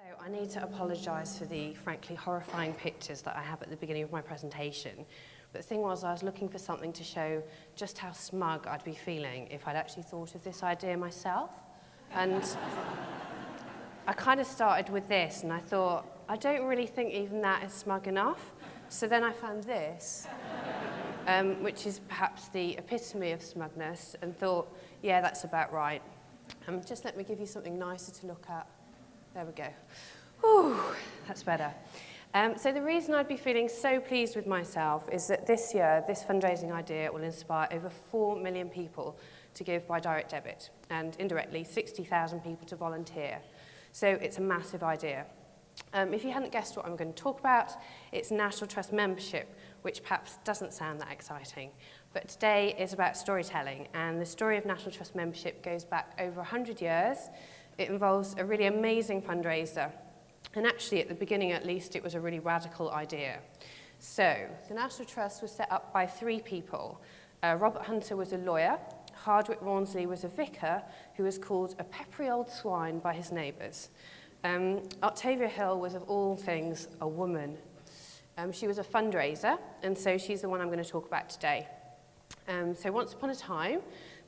So I need to apologise for the frankly horrifying pictures that I have at the beginning of my presentation. But the thing was, I was looking for something to show just how smug I'd be feeling if I'd actually thought of this idea myself. And I kind of started with this, and I thought, I don't really think even that is smug enough. So then I found this, which is perhaps the epitome of smugness, and thought, yeah, that's about right. Just let me give you something nicer to look at. There we go. Whew, that's better. So the reason I'd be feeling so pleased with myself is that this year, this fundraising idea will inspire over 4 million people to give by direct debit, and indirectly 60,000 people to volunteer. So it's a massive idea. If you hadn't guessed what I'm going to talk about, it's National Trust membership, which perhaps doesn't sound that exciting. But today is about storytelling, and the story of National Trust membership goes back over 100 years. It involves a really amazing fundraiser, and actually at the beginning at least it was a really radical idea. So the National Trust was set up by 3 people. Robert Hunter was a lawyer, Hardwick Rawnsley was a vicar who was called a peppery old swine by his neighbours. Octavia Hill was, of all things, a woman. She was a fundraiser, and so she's the one I'm going to talk about today. So once upon a time,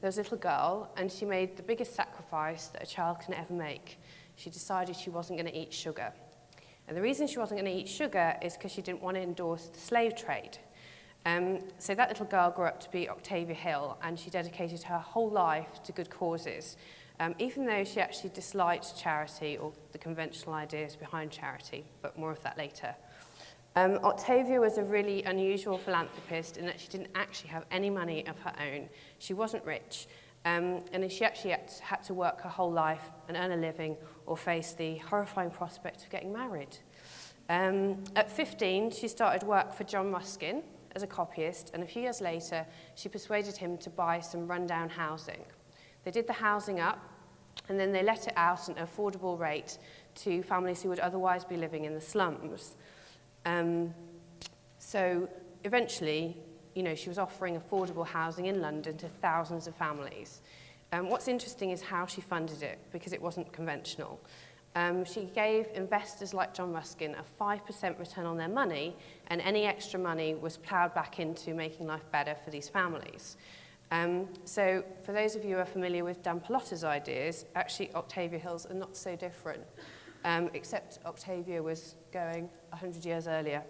there was a little girl, and she made the biggest sacrifice that a child can ever make. She decided she wasn't going to eat sugar. And the reason she wasn't going to eat sugar is because she didn't want to endorse the slave trade. So that little girl grew up to be Octavia Hill, and she dedicated her whole life to good causes, even though she actually disliked charity or the conventional ideas behind charity, but more of that later. Octavia was a really unusual philanthropist in that she didn't actually have any money of her own. She wasn't rich, and she actually had to work her whole life and earn a living or face the horrifying prospect of getting married. At 15, she started work for John Ruskin as a copyist, and a few years later, she persuaded him to buy some rundown housing. They did the housing up, and then they let it out at an affordable rate to families who would otherwise be living in the slums. So eventually, she was offering affordable housing in London to thousands of families. What's interesting is how she funded it, because it wasn't conventional. She gave investors like John Ruskin a 5% return on their money, and any extra money was ploughed back into making life better for these families. So for those of you who are familiar with Dan Pallotta's ideas, actually Octavia Hill's are not so different, except Octavia was going 100 years earlier.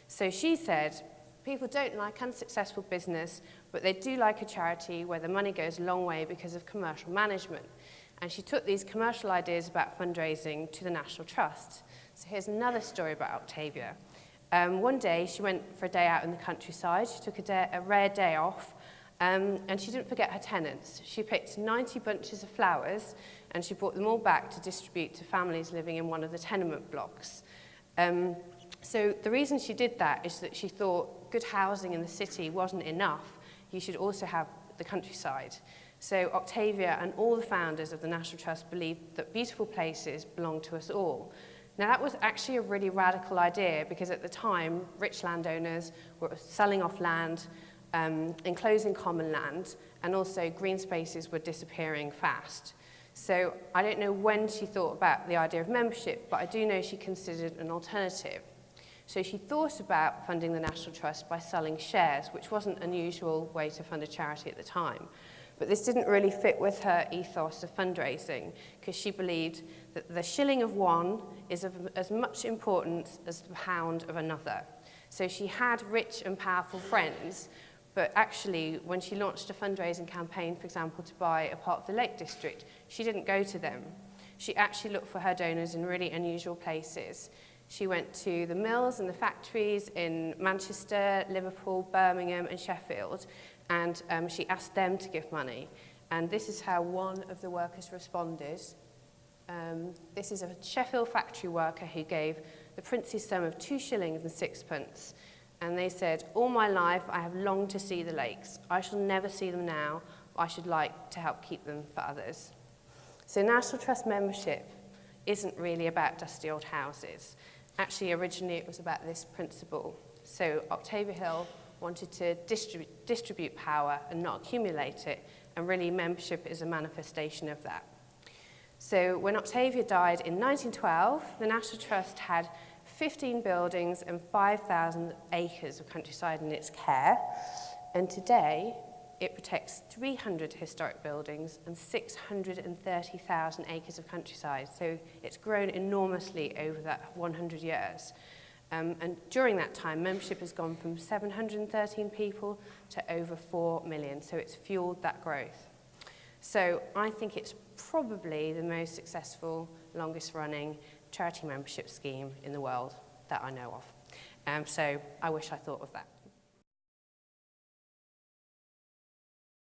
So she said, people don't like unsuccessful business, but they do like a charity where the money goes a long way because of commercial management. And she took these commercial ideas about fundraising to the National Trust. So here's another story about Octavia. One day she went for a day out in the countryside. She took a rare day off, and she didn't forget her tenants. She picked 90 bunches of flowers, and she brought them all back to distribute to families living in one of the tenement blocks. So the reason she did that is that she thought good housing in the city wasn't enough. You should also have the countryside. So Octavia and all the founders of the National Trust believed that beautiful places belong to us all. Now that was actually a really radical idea, because at the time, rich landowners were selling off land, enclosing common land, and also green spaces were disappearing fast. So I don't know when she thought about the idea of membership, but I do know she considered an alternative. So she thought about funding the National Trust by selling shares, which wasn't an unusual way to fund a charity at the time. But this didn't really fit with her ethos of fundraising, because she believed that the shilling of one is of as much importance as the pound of another. So she had rich and powerful friends, but actually, when she launched a fundraising campaign, for example, to buy a part of the Lake District, she didn't go to them. She actually looked for her donors in really unusual places. She went to the mills and the factories in Manchester, Liverpool, Birmingham, and Sheffield, and she asked them to give money. And this is how one of the workers responded. This is a Sheffield factory worker who gave the princely sum of 2 shillings and 6pence. And they said, all my life I have longed to see the lakes. I shall never see them now. I should like to help keep them for others. So National Trust membership isn't really about dusty old houses. Actually, originally it was about this principle. So Octavia Hill wanted to distribute power and not accumulate it, and really membership is a manifestation of that. So when Octavia died in 1912, the National Trust had 15 buildings and 5,000 acres of countryside in its care. And today, it protects 300 historic buildings and 630,000 acres of countryside. So it's grown enormously over that 100 years. And during that time, membership has gone from 713 people to over 4 million. So it's fueled that growth. So I think it's probably the most successful, longest running charity membership scheme in the world that I know of. So I wish I thought of that.